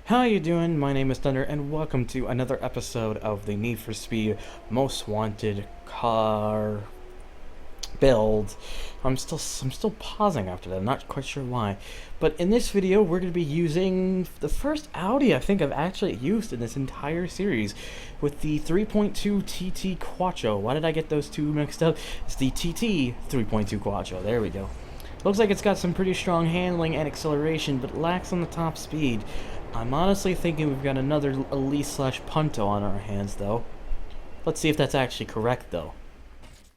How you doing? My name is Thunder, and welcome to another episode of the Need for Speed Most Wanted car build. I'm still pausing after that. I'm not quite sure why. But in this video, we're going to be using the first Audi I think I've actually used in this entire series with the 3.2 TT Quattro. Why did I get those two mixed up? It's the TT 3.2 Quattro. There we go. Looks like it's got some pretty strong handling and acceleration, but lacks on the top speed. I'm honestly thinking we've got another Elise/Punto on our hands, though. Let's see if that's actually correct, though.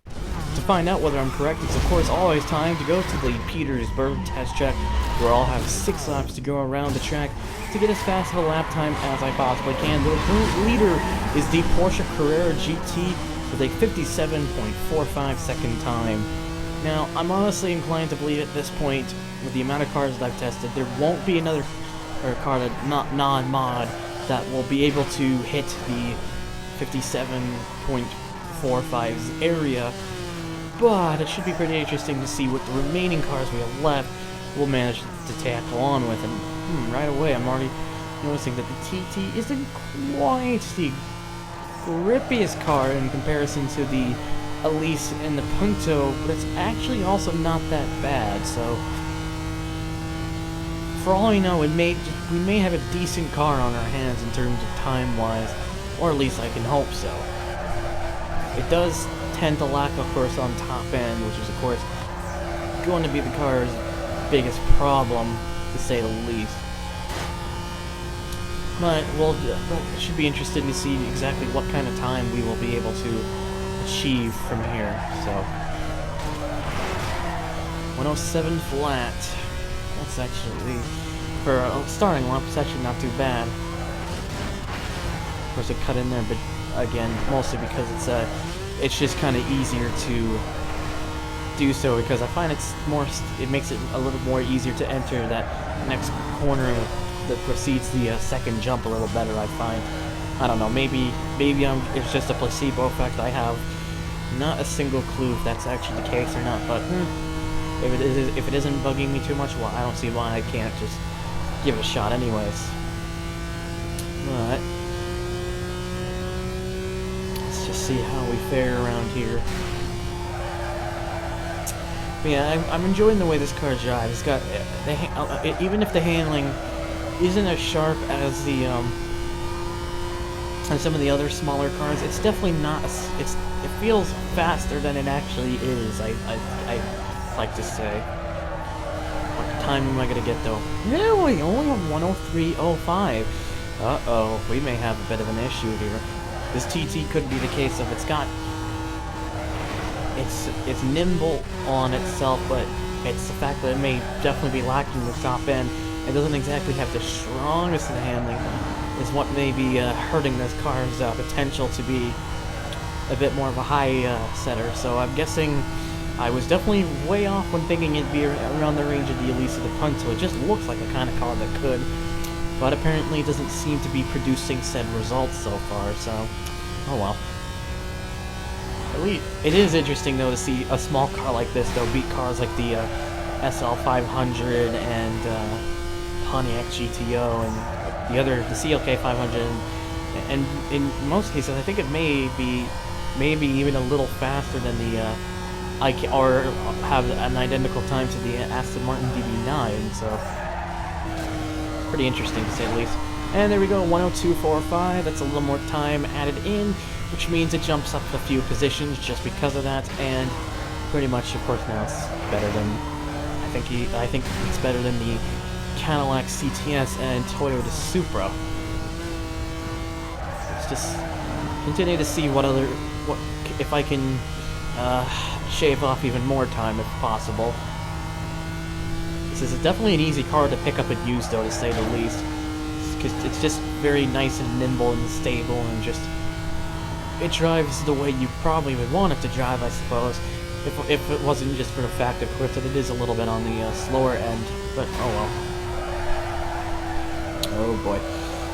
To find out whether I'm correct, it's of course always time to go to the Petersburg test track, where I'll have 6 laps to go around the track to get as fast of a lap time as I possibly can. The current leader is the Porsche Carrera GT with a 57.45 second time. Now, I'm honestly inclined to believe at this point, with the amount of cars that I've tested, there won't be another car that not non-mod that will be able to hit the 57.45 area, but it should be pretty interesting to see what the remaining cars we have left will manage to tackle on with. And right away I'm already noticing that the TT isn't quite the grippiest car in comparison to the Elise and the Punto, but it's actually also not that bad. So for all I know, we may have a decent car on our hands in terms of time-wise, or at least I can hope so. It does tend to lack, of course, on top end, which is, of course, going to be the car's biggest problem, to say the least. But, well, it should be interesting to see exactly what kind of time we will be able to achieve from here. So, 107 flat. That's actually, for a starting lap, it's actually not too bad. Of course, I cut in there, but again, mostly because it's just kind of easier to do so, because I find it makes it a little more easier to enter that next corner that precedes the second jump a little better. I find. I don't know. Maybe it's just a placebo effect. I have not a single clue if that's actually the case or not, but. If it isn't bugging me too much, well, I don't see why I can't just give it a shot anyways. But let's just see how we fare around here. But yeah, I'm enjoying the way this car drives. It's got even if the handling isn't as sharp as the as some of the other smaller cars, it's definitely not. It feels faster than it actually is. I like to say. What time am I gonna get though? Really? Only a 103.05. Uh-oh, we may have a bit of an issue here. This TT could be the case of it's nimble on itself, but it's the fact that it may definitely be lacking the top end. It doesn't exactly have the strongest of the handling, is what may be hurting this car's potential to be a bit more of a high setter. So I'm guessing I was definitely way off when thinking it'd be around the range of the Elise or the Punto. It just looks like the kind of car that could, but apparently it doesn't seem to be producing said results so far, so oh well. At least it is interesting though to see a small car like this though beat cars like the SL 500 and Pontiac GTO and the CLK 500, and in most cases I think it may be even a little faster than the or have an identical time to the Aston Martin DB9, so pretty interesting to say the least. And there we go, 102.45. That's a little more time added in, which means it jumps up a few positions just because of that. And pretty much, of course, now it's better than I think it's better than the Cadillac CTS and Toyota Supra. Let's just continue to see what if I can shave off even more time if possible. This is definitely an easy car to pick up and use though, to say the least, because it's just very nice and nimble and stable, and just it drives the way you probably would want it to drive, I suppose, if it wasn't just for the fact, of course, that it is a little bit on the slower end, but oh well. Oh boy.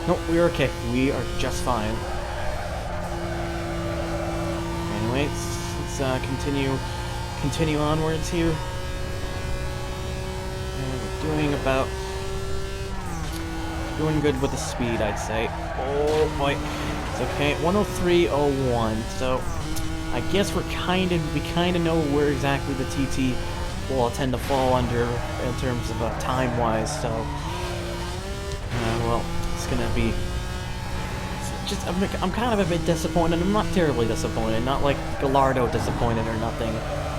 Nope, we're okay. We are just fine. Anyways, let's continue onwards here. And we're doing about doing good with the speed, I'd say. Oh boy, it's okay. 103.01. So I guess we kind of know where exactly the TT will tend to fall under in terms of time-wise. So well, it's gonna be. Just I'm kind of a bit disappointed. I'm not terribly disappointed. Not like Gallardo disappointed or nothing,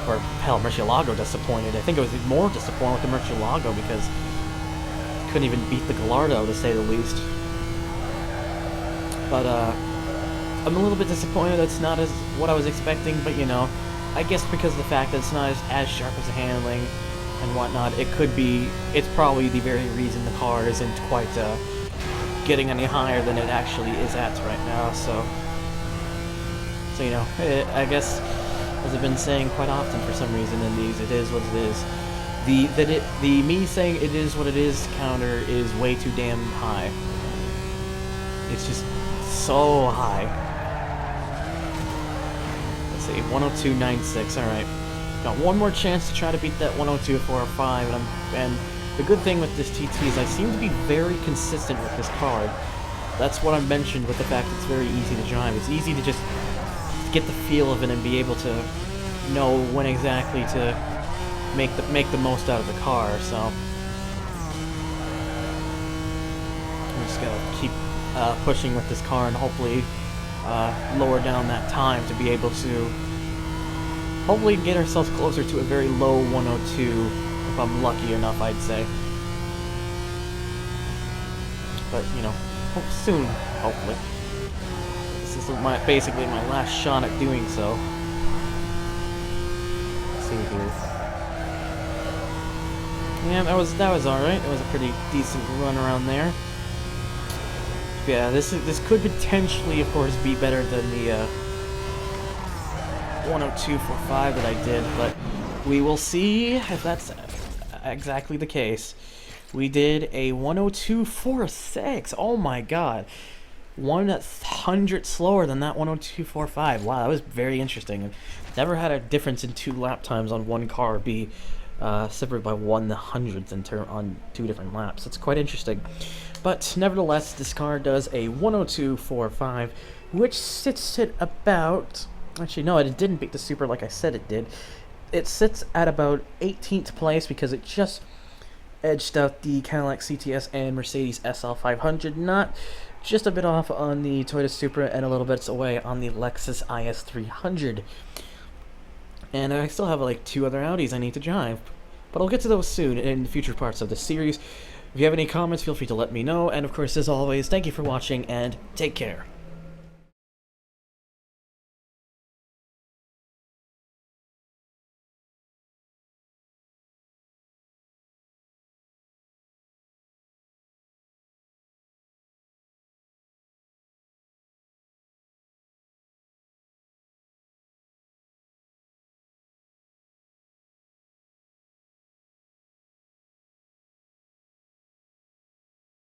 or hell, Murcielago disappointed. I think I was more disappointed with the Murcielago because couldn't even beat the Gallardo, to say the least. But I'm a little bit disappointed. It's not as what I was expecting. But you know, I guess because of the fact that it's not as sharp as the handling and whatnot, it could be. It's probably the very reason the car isn't quite getting any higher than it actually is at right now. So you know, I guess, as I've been saying quite often for some reason in these, it is what it is. The me saying it is what it is counter is way too damn high. It's just so high. Let's see, 102.96. All right, got one more chance to try to beat that 102.45, and the good thing with this TT is I seem to be very consistent with this car. That's what I mentioned with the fact it's very easy to drive. It's easy to just get the feel of it and be able to know when exactly to make the most out of the car. So I'm just gonna keep pushing with this car and hopefully lower down that time to be able to hopefully get ourselves closer to a very low 102 if I'm lucky enough, I'd say. But you know, soon, hopefully. This is basically my last shot at doing so. Let's see here. Yeah, that was alright. It was a pretty decent run around there. Yeah, this could potentially, of course, be better than the 102.45 that I did, but we will see if that's exactly the case. We did a 102.46. Oh my god. 100 slower than that 102.45. Wow, that was very interesting. Never had a difference in 2 lap times on one car be separated by 1/100th on 2 different laps. It's quite interesting. But nevertheless, this car does a 102.45, which sits at about... Actually, no, it didn't beat the Super like I said it did. It sits at about 18th place because it just edged out the Cadillac CTS and Mercedes SL500, not just a bit off on the Toyota Supra and a little bit away on the Lexus IS300. And I still have like 2 other Audis I need to drive, but I'll get to those soon in future parts of the series. If you have any comments, feel free to let me know, and of course, as always, thank you for watching, and take care.